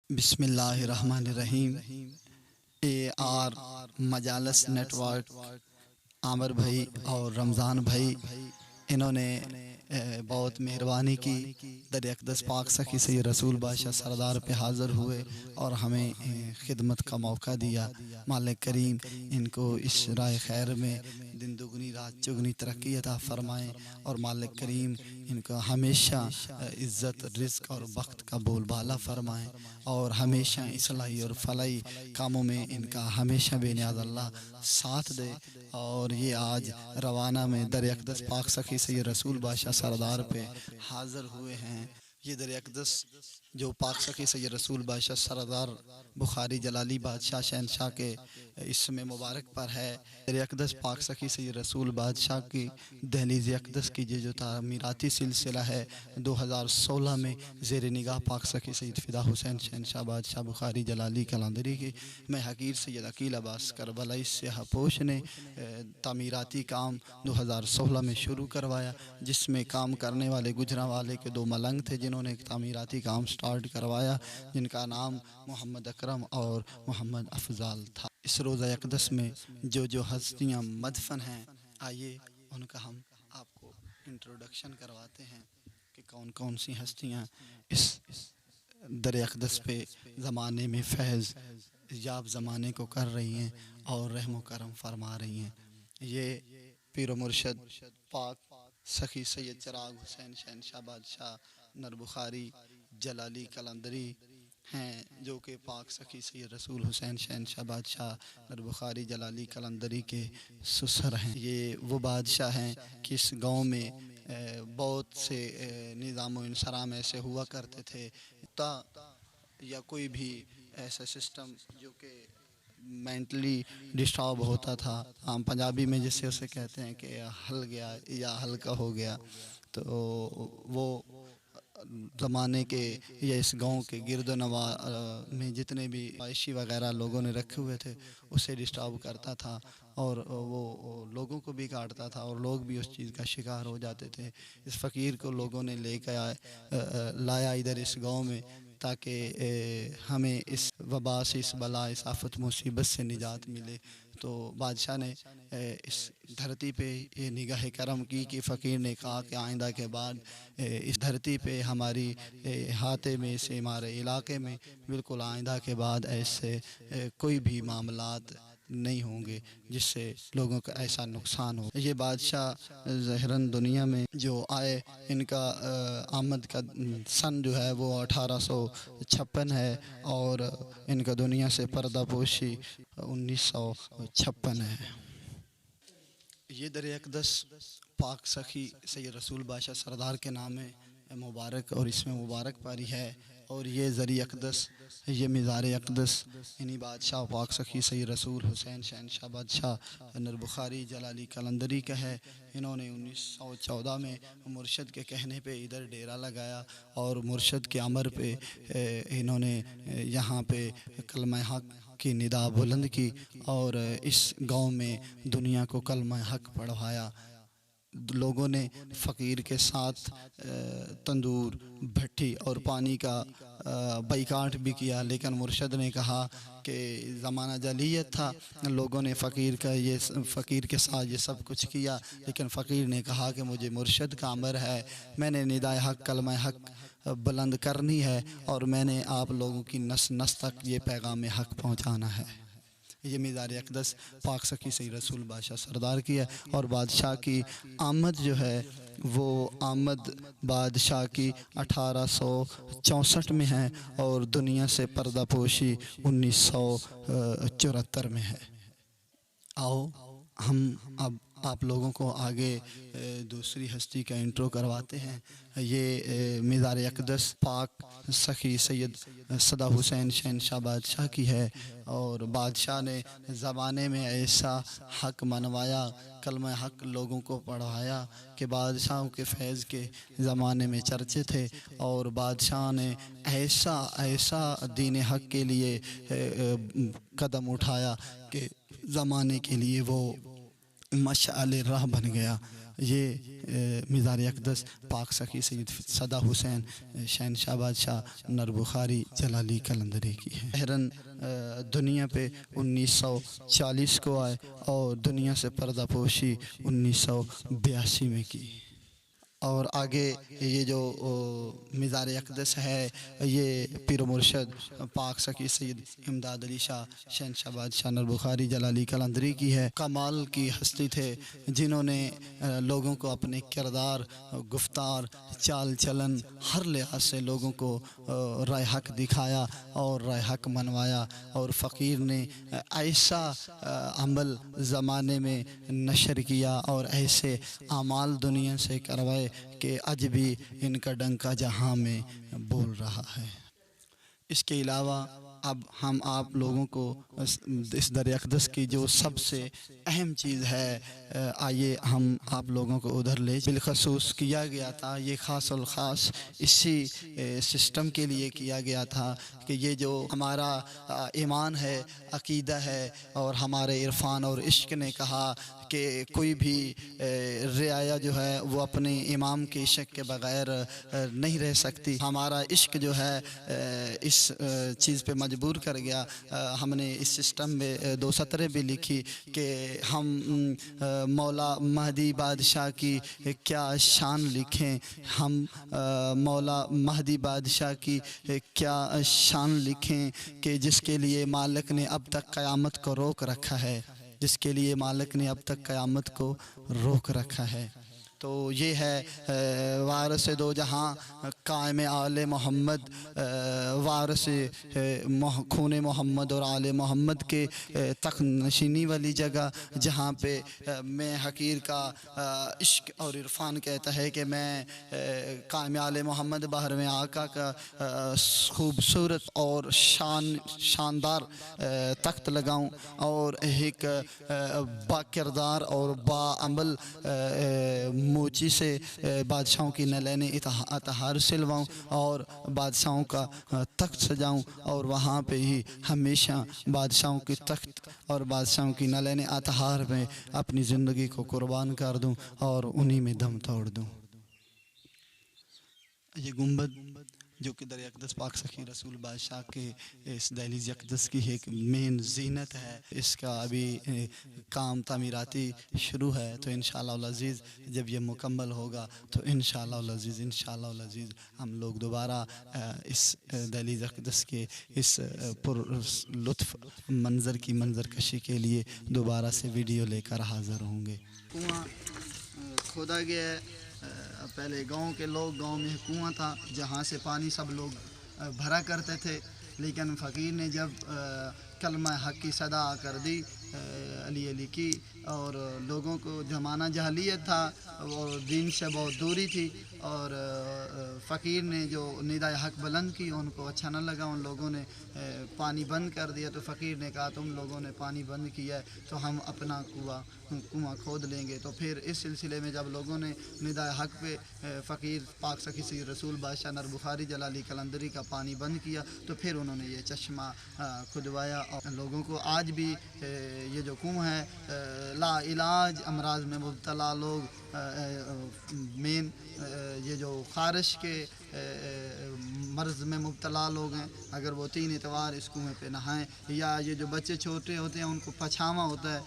بسم اللہ الرحمن الرحیم۔ اے آر مجالس نیٹ ورک، عامر بھائی اور رمضان بھائی، انہوں نے بہت مہربانی کی، در اقدس پاک سخی سے رسول بادشاہ سردار پہ حاضر ہوئے اور ہمیں خدمت کا موقع دیا۔ مالک کریم ان کو اس راہ خیر میں دن دگنی رات چگنی ترقی عطا فرمائیں، اور مالک کریم ان کا ہمیشہ عزت رزق اور بخت کا بول بالا فرمائیں، اور ہمیشہ اصلاحی اور فلاحی کاموں میں ان کا ہمیشہ بے نیاز اللہ ساتھ دے۔ اور یہ آج روانہ میں در اقدس پاک سخی سے رسول بادشاہ سردار پہ حاضر ہوئے ہیں۔ یہ در اقدس جو پاک سخی سے رسول بادشاہ سردار بخاری جلالی بادشاہ شہنشاہ کے اسم مبارک پر ہے۔ در اقدس پاک سخی سے رسول بادشاہ کی دہلیز اقدس کی جو تعمیراتی سلسلہ ہے 2016 میں زیر نگاہ پاک سخی سید فدا حسین شہنشاہ بادشاہ بخاری جلالی کلندری کی میں حقیر سید عقیل عباس کربلائی سیاہ پوش نے تعمیراتی کام 2016 میں شروع کروایا، جس میں کام کرنے والے گجرانوالے کے 2 ملنگ تھے جنہوں نے ایک تعمیراتی کام سٹارٹ کروایا، جن کا نام محمد اکرم اور محمد افضال تھا۔ اس روزہ اقدس میں جو ہستیاں مدفن ہیں، آئیے ان کا ہم آپ کو انٹروڈکشن کرواتے ہیں کہ کون کون سی ہستیاں اس در اقدس پہ زمانے میں فیض یاب زمانے کو کر رہی ہیں اور رحم و کرم فرما رہی ہیں۔ یہ پیر و مرشد پاک سخی سید چراغ حسین شہنشاہ بادشاہ نر بخاری جلالی کلندری ہیں، جو کہ پاک سخی سید رسول حسین شہنشاہ بادشاہ نر بخاری جلالی کلندری کے سسر ہیں۔ یہ وہ بادشاہ ہیں کہ اس گاؤں میں بہت سے نظام و انصرام ایسے ہوا کرتے تھے یا کوئی بھی ایسا سسٹم جو کہ مینٹلی ڈسٹرب ہوتا تھا، عام پنجابی میں جسے اسے کہتے ہیں کہ ہل گیا یا ہلکا ہو گیا، تو وہ زمانے کے یا اس گاؤں کے گرد و نواح میں جتنے بھی عائشی وغیرہ لوگوں نے رکھے ہوئے تھے اسے ڈسٹرب کرتا تھا، اور وہ لوگوں کو بھی کاٹتا تھا اور لوگ بھی اس چیز کا شکار ہو جاتے تھے۔ اس فقیر کو لوگوں نے لے کے لایا ادھر اس گاؤں میں، تاکہ ہمیں اس وبا سے، اس بلا، اس آفت مصیبت سے نجات ملے۔ تو بادشاہ نے اس دھرتی پہ یہ نگاہ کرم کی کہ فقیر نے کہا کہ آئندہ کے بعد اس دھرتی پہ ہماری احاطے میں، اس ہمارے علاقے میں بالکل آئندہ کے بعد ایسے کوئی بھی معاملات نہیں ہوں گے جس سے لوگوں کا ایسا نقصان ہو۔ یہ بادشاہ ظاہراً دنیا میں جو آئے، ان کا آمد کا سن جو ہے وہ 1856 ہے، اور ان کا دنیا سے پردہ پوشی 1956 ہے۔ یہ در اقدس پاک سخی سید رسول بادشاہ سردار کے نام مبارک اور اس میں مبارک پاری ہے، اور یہ زری اقدس، یہ مزار اقدس انہی بادشاہ پاک سخی سید رسول حسین شہنشاہ بادشاہ نر بخاری جلالی کلندری کا ہے۔ انہوں نے 1914 میں مرشد کے کہنے پہ ادھر ڈیرا لگایا، اور مرشد کے امر پہ انہوں نے یہاں پہ کلمہ حق کی ندا بلند کی، اور اس گاؤں میں دنیا کو کلمہ حق پڑھوایا۔ لوگوں نے فقیر کے ساتھ تندور، بھٹی اور پانی کا بائیکاٹ بھی کیا، لیکن مرشد نے کہا کہ زمانہ جاہلیت تھا، لوگوں نے فقیر کے ساتھ یہ سب کچھ کیا، لیکن فقیر نے کہا کہ مجھے مرشد کا امر ہے، میں نے ندائے حق کلمہ حق بلند کرنی ہے، اور میں نے آپ لوگوں کی نس نس تک یہ پیغام حق پہنچانا ہے۔ یہ مزار اقدس پاک سخی سید رسول بادشاہ سردار کی ہے، اور بادشاہ کی آمد جو ہے وہ آمد بادشاہ کی 1864 میں ہے، اور دنیا سے پردہ پوشی 1974 میں ہے۔ آؤ ہم اب آپ لوگوں کو آگے دوسری ہستی کا انٹرو کرواتے ہیں۔ یہ مزار اقدس پاک سخی سید صدا حسین شہنشاہ بادشاہ کی ہے، اور بادشاہ نے زمانے میں ایسا حق منوایا، کلمہ حق لوگوں کو پڑھایا کہ بادشاہوں کے فیض کے زمانے میں چرچے تھے، اور بادشاہ نے ایسا دین حق کے لیے قدم اٹھایا کہ زمانے کے لیے وہ مشعل راہ بن گیا۔ یہ مزار اقدس پاک سخی سید صدا حسین شہنشاہ بادشاہ نربخاری جلالی قلندری کی ہے۔ بحرن دنیا پہ 1940 کو آئے اور دنیا سے پردہ پوشی 1982 میں کی۔ اور آگے یہ جو مزار اقدس ہے یہ پیر و مرشد پاک سخی سید امداد علی شاہ شہنشاہ بادشاہ نربخاری جلالی قلندری کی ہے۔ کمال کی ہستی تھے جنہوں نے لوگوں کو اپنے کردار، گفتار، چال چلن ہر لحاظ سے لوگوں کو راہ حق دکھایا اور راہ حق منوایا، اور فقیر نے ایسا عمل زمانے میں نشر کیا اور ایسے اعمال دنیا سے کروائے کہ آج بھی ان کا ڈنکا جہاں میں بول رہا ہے۔ اس کے علاوہ اب ہم آپ لوگوں کو اس در اقدس کی جو سب سے اہم چیز ہے، آئیے ہم آپ لوگوں کو ادھر لے۔ بالخصوص کیا گیا تھا یہ خاص الخاص اسی سسٹم کے لیے کیا گیا تھا کہ یہ جو ہمارا ایمان ہے، عقیدہ ہے، اور ہمارے عرفان اور عشق نے کہا کہ کوئی بھی رعایا جو ہے وہ اپنے امام کے عشق کے بغیر نہیں رہ سکتی۔ ہمارا عشق جو ہے اس چیز پہ مجبور کر گیا۔ ہم نے اس سسٹم میں 2 سطریں بھی لکھی کہ ہم مولا مہدی بادشاہ کی کیا شان لکھیں، ہم مولا مہدی بادشاہ کی کیا شان لکھیں کہ جس کے لیے مالک نے اب تک قیامت کو روک رکھا ہے، جس کے لیے مالک نے اب تک قیامت کو روک رکھا ہے۔ تو یہ ہے وارث دو جہاں قائم آل محمد، وارث خون محمد اور آل محمد کے تخت نشینی والی جگہ، جہاں پہ میں حقیر کا عشق اور عرفان کہتا ہے کہ میں قائم آل محمد بحر میں آقا کا خوبصورت اور شاندار تخت لگاؤں اور ایک با کردار اور با عمل موچی سے بادشاہوں کی نلین اطہار سلواؤں اور بادشاہوں کا تخت سجاؤں، اور وہاں پہ ہی ہمیشہ بادشاہوں کی تخت اور بادشاہوں کی نلین اطہار میں اپنی زندگی کو قربان کر دوں اور انہی میں دم توڑ دوں۔ یہ گنبد جو کہ در اقدس پاک سخی رسول بادشاہ کے اس دہلیز اقدس کی ایک مین زینت ہے، اس کا ابھی کام تعمیراتی شروع ہے، تو انشاءاللہ العزیز جب یہ مکمل ہوگا تو انشاءاللہ العزیز ہم لوگ دوبارہ اس دہلیز اقدس کے اس پر لطف منظر کی منظر کشی کے لیے دوبارہ سے ویڈیو لے کر حاضر ہوں گے۔ کنواں کھودا گیا ہے، پہلے گاؤں کے لوگ، گاؤں میں کنواں تھا جہاں سے پانی سب لوگ بھرا کرتے تھے، لیکن فقیر نے جب کلمہ حق کی صدا کر دی، علی علی کی، اور لوگوں کو زمانہ جہلیت تھا اور دین سے بہت دوری تھی، اور فقیر نے جو ندائے حق بلند کی ان کو اچھا نہ لگا، ان لوگوں نے پانی بند کر دیا، تو فقیر نے کہا تم لوگوں نے پانی بند کیا ہے تو ہم اپنا کنواں کھود لیں گے۔ تو پھر اس سلسلے میں جب لوگوں نے ندائے حق پہ فقیر پاک سخی سید رسول بادشاہ نربخاری جلالی قلندری کا پانی بند کیا، تو پھر انہوں نے یہ چشمہ کھدوایا، اور لوگوں کو آج بھی یہ جو کنواں ہے لا علاج امراض میں مبتلا لوگ، مین یہ جو خارش کے مرض میں مبتلا لوگ ہیں، اگر وہ 3 اتوار اس کنویں پہ نہائیں، یا یہ جو بچے چھوٹے ہوتے ہیں ان کو پچھاواں ہوتا ہے،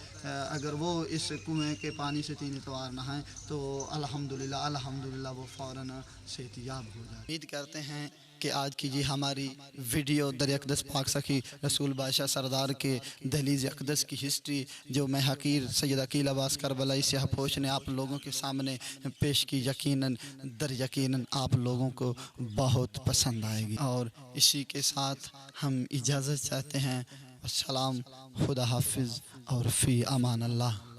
اگر وہ اس کنویں کے پانی سے 3 اتوار نہائیں تو الحمدللہ وہ فوراً صحتیاب ہو جائے۔ امید کرتے ہیں کہ آج کی یہ ہماری ویڈیو در اقدس پاک سخی رسول بادشاہ سردار کے دہلیز اقدس کی ہسٹری جو میں حقیر سید عقیل عباس کربلائی سیاہ پوش نے آپ لوگوں کے سامنے پیش کی، یقیناً آپ لوگوں کو بہت پسند آئے گی، اور اسی کے ساتھ ہم اجازت چاہتے ہیں۔ السلام، خدا حافظ اور فی امان اللہ۔